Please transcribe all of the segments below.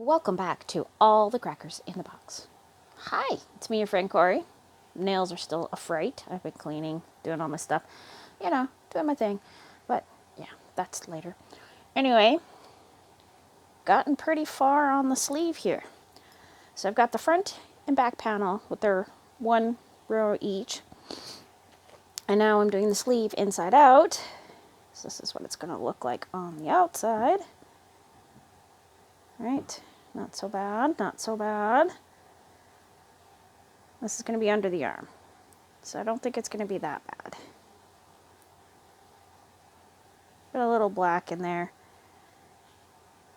Welcome back to All the Crackers in the Box. Hi, it's me, your friend Corey. Nails are still a fright. I've been cleaning, doing all my stuff, doing my thing. But yeah, that's later. Anyway, gotten pretty far on the sleeve here. So I've got the front and back panel with their one row each. And now I'm doing the sleeve inside out. So this is what it's going to look like on the outside. Right, not so bad, not so bad. This is going to be under the arm, so I don't think it's going to be that bad. Got a little black in there,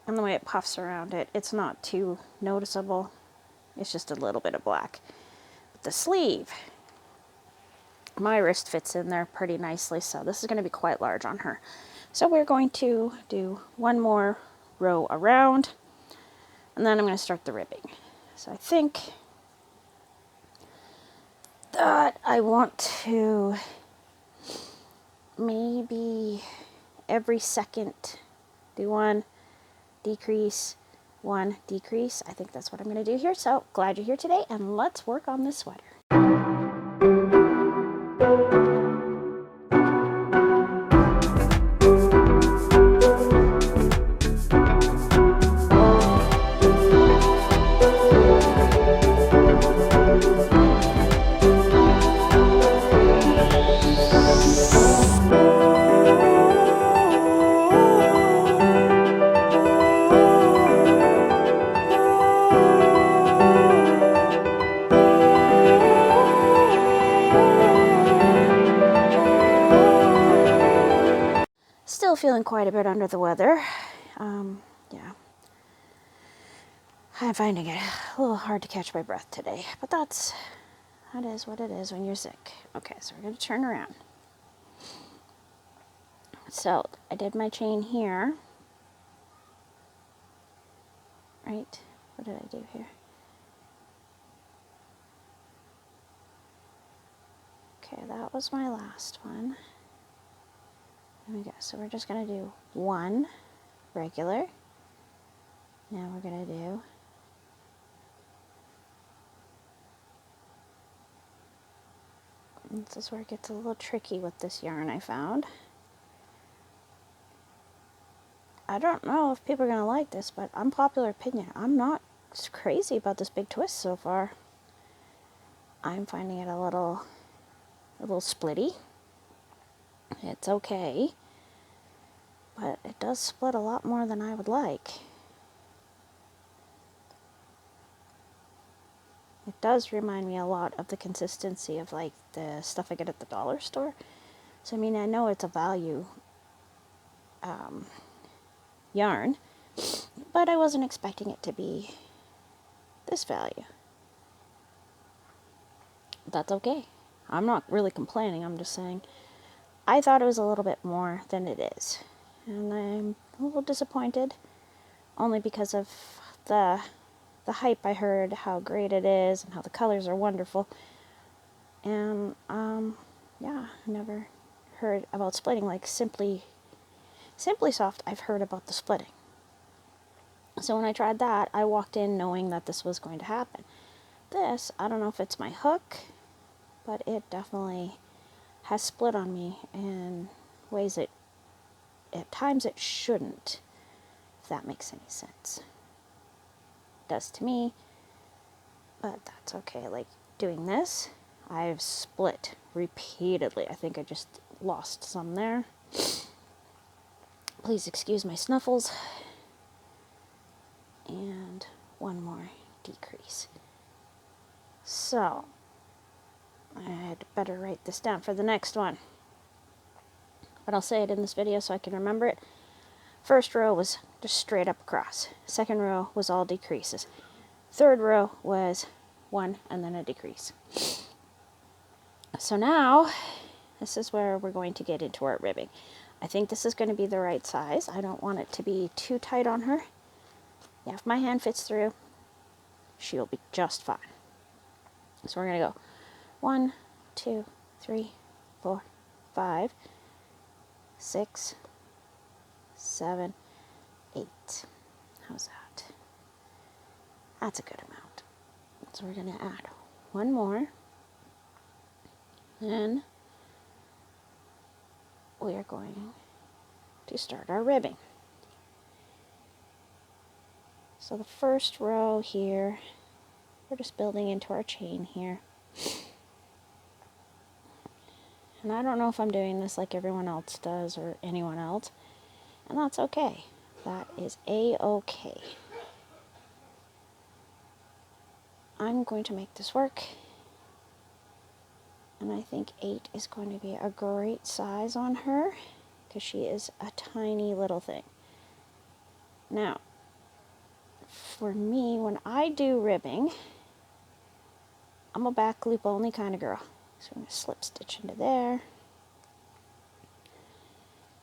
and the way it puffs around it, it's not too noticeable. It's just a little bit of black. But the sleeve, my wrist fits in there pretty nicely, so this is going to be quite large on her. So we're going to do one more row around, and then I'm going to start the ribbing. So I think that I want to maybe every second do one decrease, one decrease. I think that's what I'm going to do here. So glad you're here today, and let's work on this sweater. Still feeling quite a bit under the weather. Yeah. I'm finding it a little hard to catch my breath today, but that is what it is when you're sick. Okay, so we're going to turn around. So I did my chain here. Right? What did I do here? Okay, that was my last one. There we go. So we're just going to do one regular. Now we're going to do this is where it gets a little tricky with this yarn I found. I don't know if people are going to like this, but unpopular opinion, I'm not crazy about this big twist so far. I'm finding it a little splitty. It's okay, but it does split a lot more than I would like. It does remind me a lot of the consistency of like the stuff I get at the dollar store. So I mean, I know it's a value yarn, but I wasn't expecting it to be this value. That's okay. I'm not really complaining, I'm just saying I thought it was a little bit more than it is. And I'm a little disappointed, only because of the hype I heard, how great it is, and how the colors are wonderful. And, yeah, I never heard about splitting. Like Simply Soft, I've heard about the splitting. So when I tried that, I walked in knowing that this was going to happen. This, I don't know if it's my hook, but it definitely has split on me in ways that at times it shouldn't, if that makes any sense. It does to me, but that's okay. Like doing this, I've split repeatedly. I think I just lost some there. Please excuse my snuffles. And one more decrease. So, I had better write this down for the next one. But I'll say it in this video so I can remember it. First row was just straight up across. Second row was all decreases. Third row was one and then a decrease. So now, this is where we're going to get into our ribbing. I think this is going to be the right size. I don't want it to be too tight on her. Yeah, if my hand fits through, she'll be just fine. So we're going to go 1, 2, 3, 4, 5, 6, 7, 8. How's that? That's a good amount. So we're going to add one more. Then we are going to start our ribbing. So the first row here, we're just building into our chain here. And I don't know if I'm doing this like everyone else does or anyone else, and that's okay. That is a-okay. I'm going to make this work, and I think 8 is going to be a great size on her because she is a tiny little thing. Now, for me, when I do ribbing, I'm a back loop only kind of girl. So I'm going to slip stitch into there.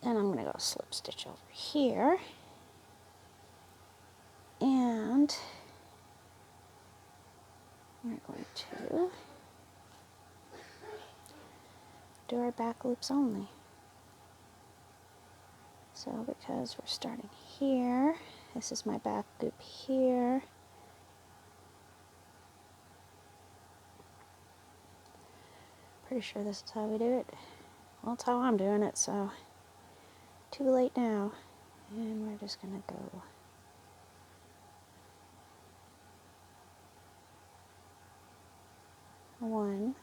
Then I'm going to go slip stitch over here. And we're going to do our back loops only. So because we're starting here, this is my back loop here. Pretty sure this is how we do it. Well, that's how I'm doing it, so too late now. And we're just going to go one,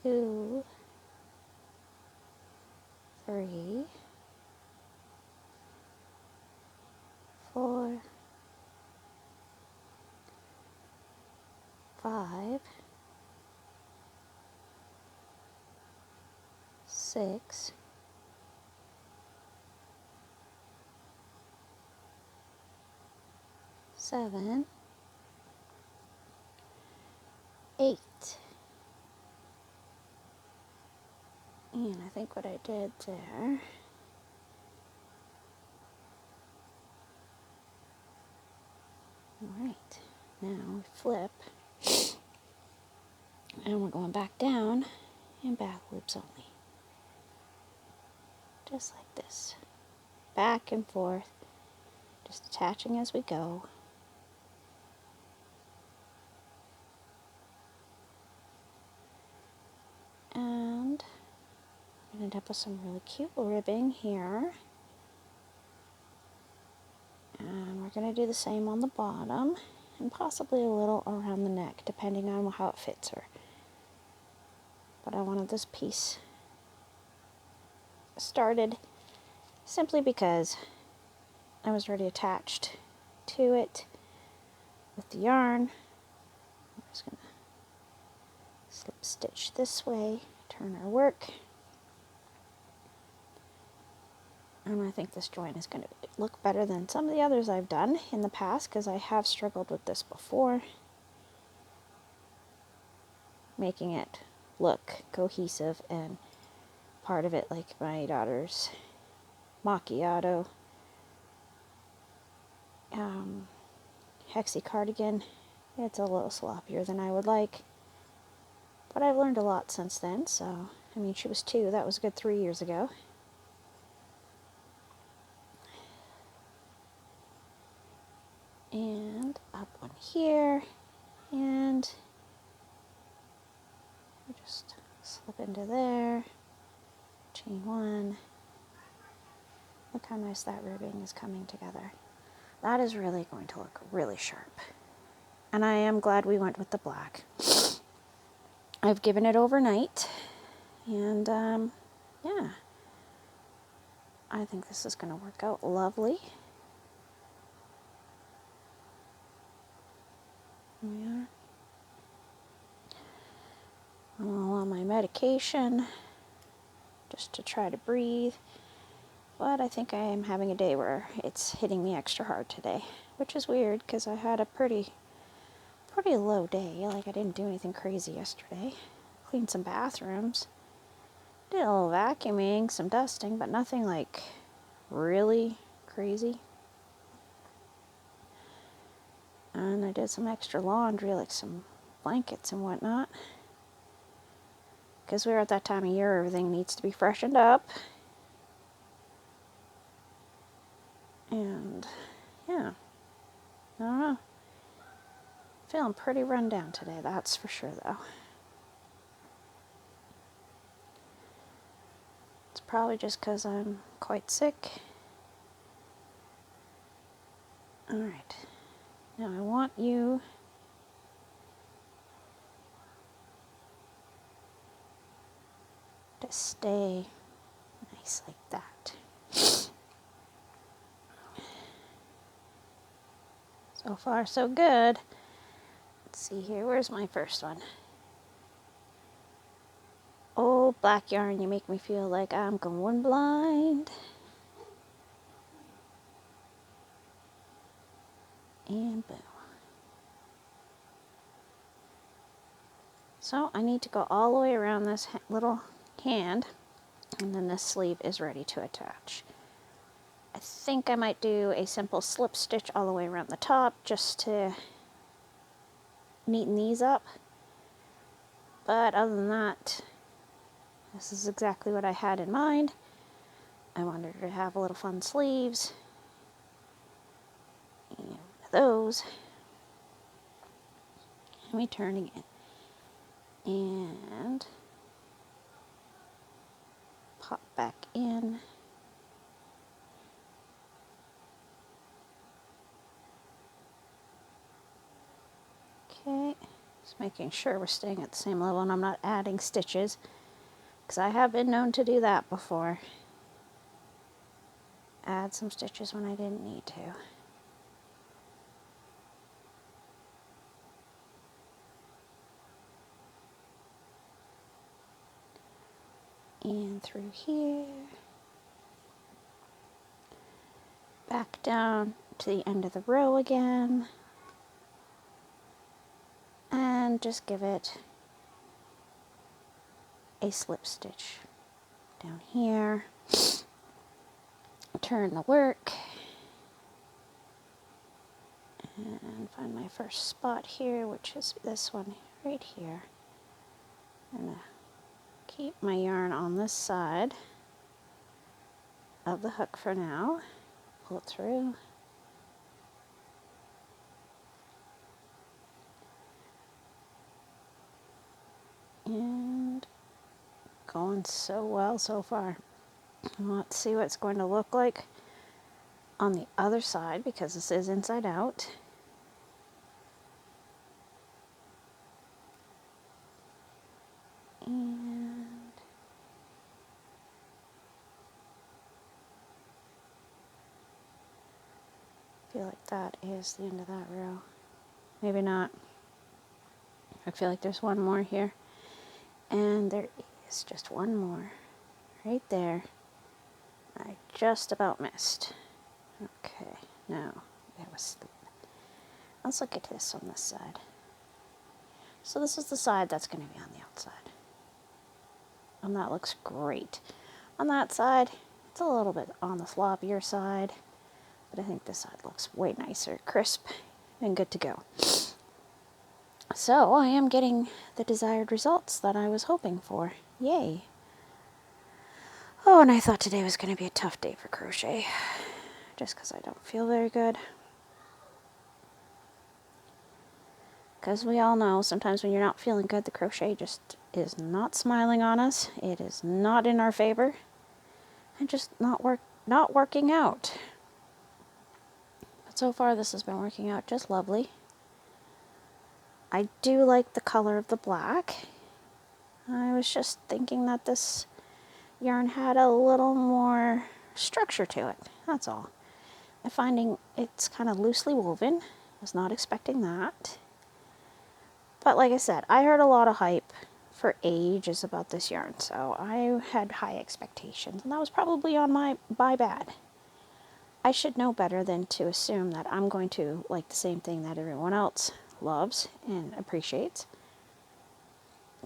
two, 3, 4, 5, 6, 7, 8. And I think what I did there, alright, now we flip, and we're going back down, and back loops only. Just like this. Back and forth, just attaching as we go. And we end up with some really cute ribbing here. And we're going to do the same on the bottom, and possibly a little around the neck, depending on how it fits her. But I wanted this piece started simply because I was already attached to it with the yarn. I'm just going to slip stitch this way, turn our work. And I think this join is going to look better than some of the others I've done in the past, because I have struggled with this before, making it look cohesive and part of it, like my daughter's macchiato hexie cardigan. It's a little sloppier than I would like, but I've learned a lot since then. So I mean, she was 2, that was a good 3 years ago. And up one here, and we just slip into there, chain 1. Look how nice that ribbing is coming together. That is really going to look really sharp. And I am glad we went with the black. I've given it overnight, and yeah, I think this is going to work out lovely. Yeah. I'm all on my medication just to try to breathe, but I think I am having a day where it's hitting me extra hard today, which is weird because I had a pretty low day. Like, I didn't do anything crazy yesterday. Cleaned some bathrooms, did a little vacuuming, some dusting, but nothing like really crazy. And I did some extra laundry, like some blankets and whatnot, because we're at that time of year everything needs to be freshened up. And yeah, I don't know. Feeling pretty run down today, that's for sure though. It's probably just because I'm quite sick. Alright, now I want you to stay nice like that. So far, so good. Let's see here, where's my first one? Oh, black yarn, you make me feel like I'm going blind. And boom. So I need to go all the way around this little hand, and then this sleeve is ready to attach. I think I might do a simple slip stitch all the way around the top just to neaten these up. But other than that, this is exactly what I had in mind. I wanted to have a little fun sleeves. And those. And we turn again. And pop back in. Okay, just making sure we're staying at the same level and I'm not adding stitches, because I have been known to do that before. Add some stitches when I didn't need to. And through here. Back down to the end of the row again. And just give it a slip stitch down here. Turn the work. And find my first spot here, which is this one right here. I'm gonna keep my yarn on this side of the hook for now. Pull it through. And going so well so far. Let's see what it's going to look like on the other side, because this is inside out. And I feel like that is the end of that row. Maybe not. I feel like there's one more here. And there is just one more right there. I just about missed. Okay, now let's look at this on this side. So this is the side that's going to be on the outside. And that looks great. On that side, it's a little bit on the floppier side, but I think this side looks way nicer, crisp, and good to go. So I am getting the desired results that I was hoping for. Yay. Oh, and I thought today was going to be a tough day for crochet, just because I don't feel very good. Because we all know sometimes when you're not feeling good, the crochet just is not smiling on us. It is not in our favor. And just not working out. But so far this has been working out just lovely. I do like the color of the black. I was just thinking that this yarn had a little more structure to it. That's all. I'm finding it's kind of loosely woven. I was not expecting that. But like I said, I heard a lot of hype for ages about this yarn, so I had high expectations, and that was probably on my bad. I should know better than to assume that I'm going to like the same thing that everyone else loves and appreciates.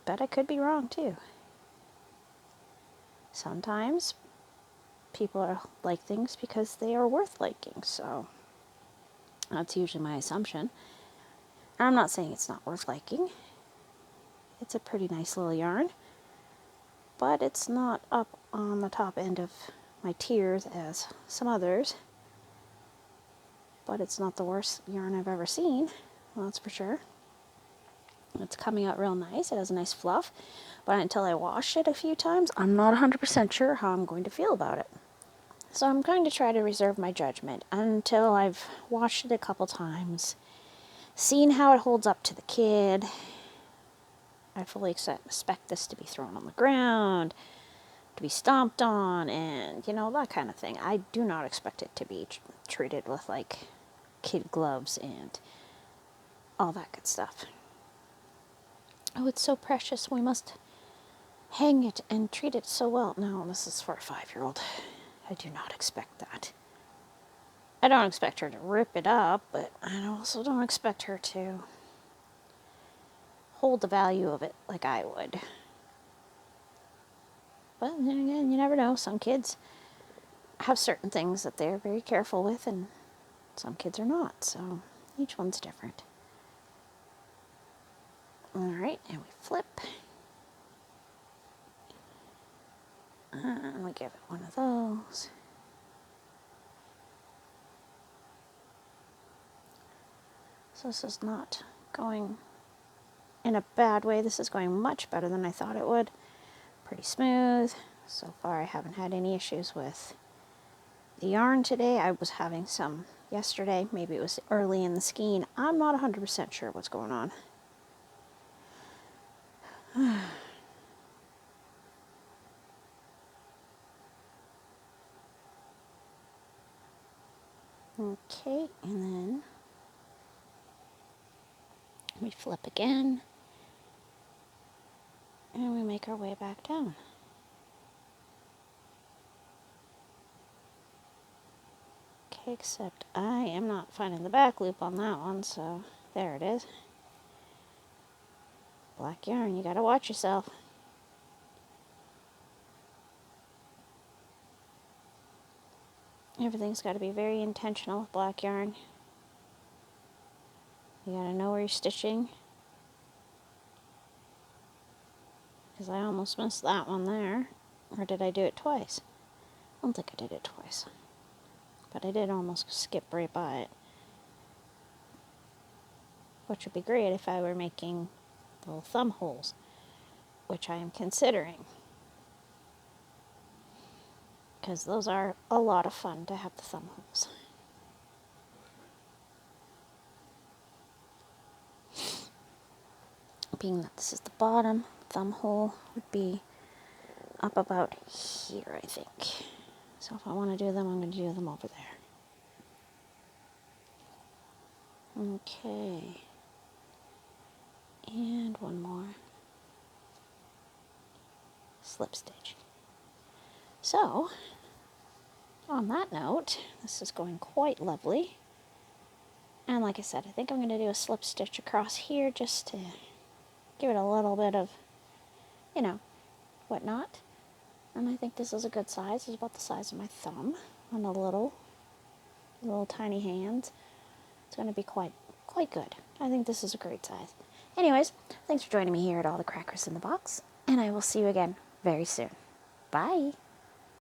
But I could be wrong too. Sometimes people like things because they are worth liking, so that's usually my assumption. I'm not saying it's not worth liking. It's a pretty nice little yarn, but it's not up on the top end of my tiers as some others. but it's not the worst yarn I've ever seen. Well, that's for sure. It's coming out real nice. It has a nice fluff, but until I wash it a few times, I'm not 100% sure how I'm going to feel about it. So I'm going to try to reserve my judgment until I've washed it a couple times, seen how it holds up to the kid. I fully expect this to be thrown on the ground, to be stomped on, and, you know, that kind of thing. I do not expect it to be treated with, like, kid gloves and all that good stuff. Oh, it's so precious. We must hang it and treat it so well. No, this is for a 5-year-old. I do not expect that. I don't expect her to rip it up, but I also don't expect her to hold the value of it like I would. But then again, you never know. Some kids have certain things that they're very careful with, and some kids are not. So each one's different. Alright, and we flip. And we give it one of those. So this is not going in a bad way. This is going much better than I thought it would. Pretty smooth. So far I haven't had any issues with the yarn today. I was having some yesterday. Maybe it was early in the skein. I'm not 100% sure what's going on. Okay, and then we flip again. And we make our way back down. Okay, except I am not finding the back loop on that one, so there it is. Black yarn, you gotta watch yourself. Everything's gotta be very intentional with black yarn. You gotta know where you're stitching. Because I almost missed that one there. Or did I do it twice? I don't think I did it twice. But I did almost skip right by it. Which would be great if I were making little thumb holes, which I am considering. Because those are a lot of fun to have the thumb holes. Being that this is the bottom, thumb hole would be up about here, I think. So if I want to do them, I'm going to do them over there. Okay. And one more. Slip stitch. So, on that note, this is going quite lovely. And like I said, I think I'm going to do a slip stitch across here just to give it a little bit of, you know, whatnot. And I think this is a good size. It's about the size of my thumb on a little tiny hands. It's going to be quite good. I think this is a great size. Anyways, thanks for joining me here at All the Crackers in the Box, and I will see you again very soon. Bye!